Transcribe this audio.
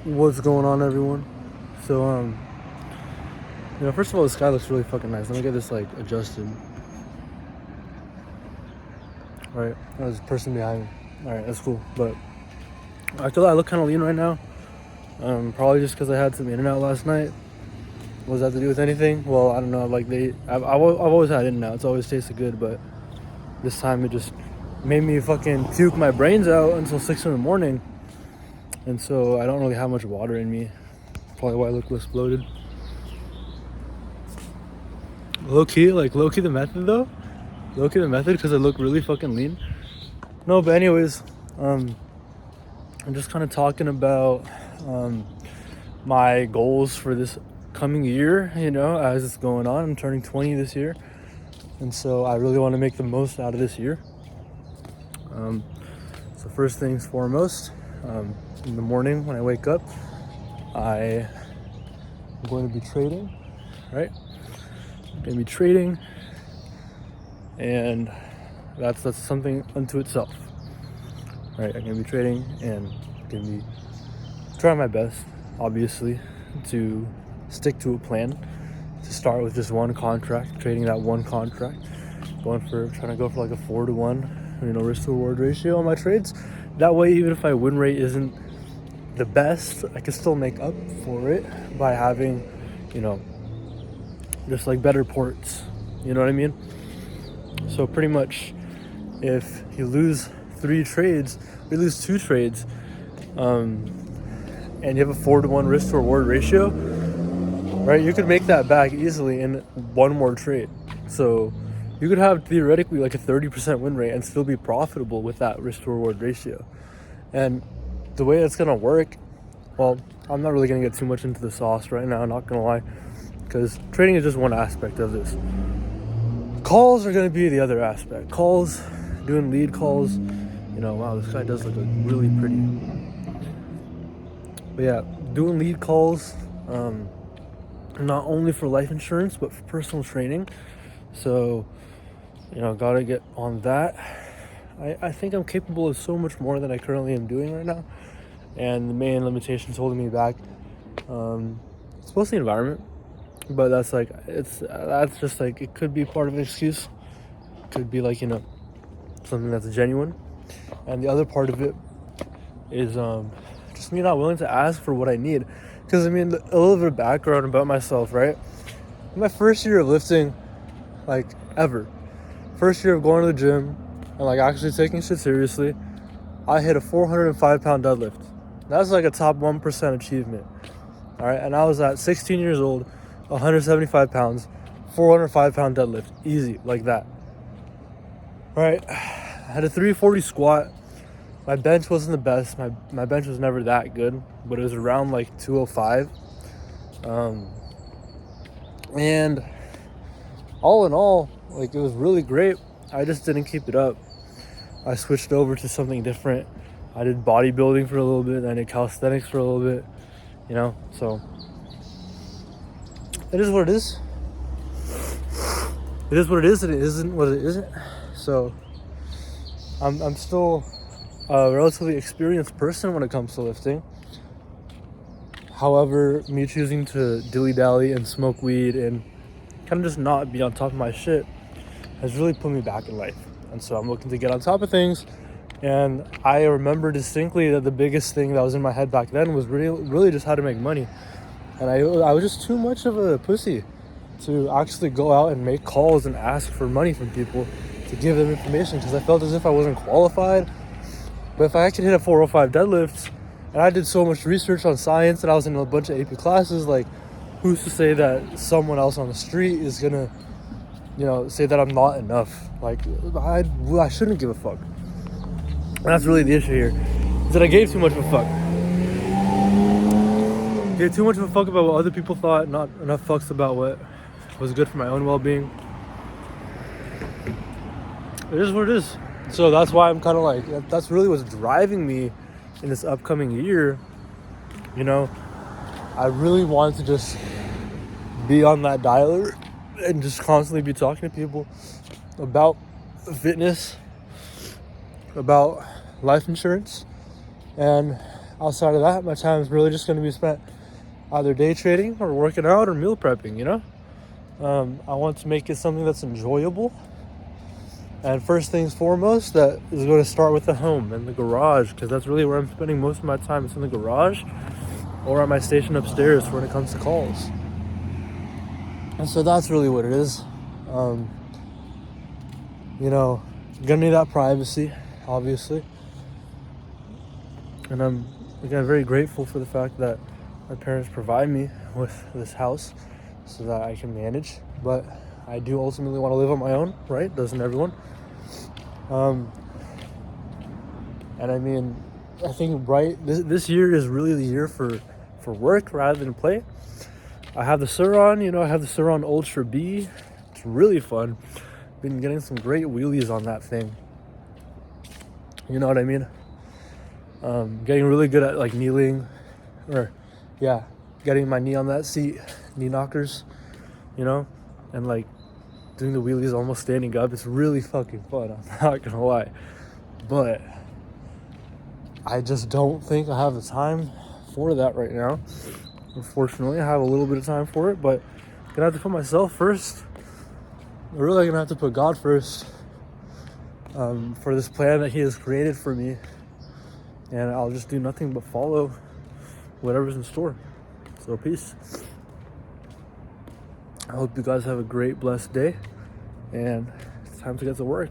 What's going on, everyone? So, first of all, the sky looks really fucking nice. Let me get this, adjusted. Alright, there's a person behind me. Alright, that's cool. But I feel like I look kind of lean right now. Probably just because I had some In-N-Out last night. What does that have to do with anything? Well, I don't know. I've always had In-N-Out. It's always tasted good, but this time it just made me fucking puke my brains out until 6 in the morning. And so I don't really have much water in me. Probably why I look less bloated. Low-key the method though. Low-key the method because I look really fucking lean. No, but anyways, I'm just kind of talking about my goals for this coming year, as it's going on. I'm turning 20 this year. And so I really want to make the most out of this year. So first things foremost, in the morning when I wake up, I'm going to be trading, right? I'm going to be trading, and that's something unto itself, right? I'm going to be trading and going to be trying my best, obviously, to stick to a plan, to start with just one contract, trading that one contract, trying to go for like a 4-to-1, risk to reward ratio on my trades. That way, even if my win rate isn't the best, I can still make up for it by having, just like better ports. You know what I mean? So pretty much, if you lose 3 trades, you lose 2 trades, and you have a 4-to-1 risk to reward ratio, right? You could make that back easily in one more trade. So you could have theoretically like a 30% win rate and still be profitable with that risk to reward ratio. And the way it's going to work, well, I'm not really going to get too much into the sauce right now, not going to lie, because trading is just one aspect of this. Calls are going to be the other aspect. Calls, doing lead calls, wow, this guy does look really pretty. But yeah, doing lead calls, not only for life insurance, but for personal training. So, gotta get on that. I think I'm capable of so much more than I currently am doing right now. And the main limitations holding me back, it's mostly environment. But that's just it could be part of an excuse. It could be something that's genuine. And the other part of it is just me not willing to ask for what I need. Because, a little bit of background about myself, right? My first year of lifting, ever. First year of going to the gym and, actually taking shit seriously, I hit a 405-pound deadlift. That's, a top 1% achievement. All right? And I was at 16 years old, 175 pounds, 405-pound deadlift. Easy, like that. All right? I had a 340 squat. My bench wasn't the best. My bench was never that good, but it was around 205. And all in all, it was really great. I just didn't keep it up. I switched over to something different. I did bodybuilding for a little bit, then I did calisthenics for a little bit, so it is what it is. It is what it is, and it isn't what it isn't. So I'm still a relatively experienced person when it comes to lifting. However, me choosing to dilly-dally and smoke weed and kind of just not be on top of my shit has really put me back in life. And so I'm looking to get on top of things. And I remember distinctly that the biggest thing that was in my head back then was really just how to make money. And I was just too much of a pussy to actually go out and make calls and ask for money from people to give them information, because I felt as if I wasn't qualified. But if I could hit a 405 deadlift, and I did so much research on science, and I was in a bunch of AP classes, who's to say that someone else on the street is gonna, say that I'm not enough? I shouldn't give a fuck. And that's really the issue here, is that I gave too much of a fuck. Gave too much of a fuck about what other people thought, not enough fucks about what was good for my own well-being. It is what it is. So that's why I'm kind of that's really what's driving me in this upcoming year. I really want to just be on that dialer and just constantly be talking to people about fitness, about life insurance, and outside of that, my time is really just going to be spent either day trading or working out or meal prepping, you know? I want to make it something that's enjoyable. And first things foremost, that is going to start with the home and the garage, because that's really where I'm spending most of my time. It's in the garage or at my station upstairs when it comes to calls. And so that's really what it is. You know, gonna need that privacy, obviously. And I'm, again, very grateful for the fact that my parents provide me with this house so that I can manage. But I do ultimately want to live on my own, right? Doesn't everyone? And I mean, I think this year is really the year for work rather than play. I have the Sur-Ron, you know, I have the Sur-Ron Ultra B. It's really fun. Been getting some great wheelies on that thing. You know what I mean? Getting really good at like kneeling, or getting my knee on that seat, knee knockers, you know, and like doing the wheelies almost standing up. It's really fucking fun, I'm not gonna lie. But I just don't think I have the time for that right now. Unfortunately, I have a little bit of time for it, but I'm gonna have to put myself first. I'm really gonna have to put God first, for this plan that He has created for me, and I'll just do nothing but follow whatever's in store. So peace. I hope you guys have a great, blessed day, and it's time to get to work.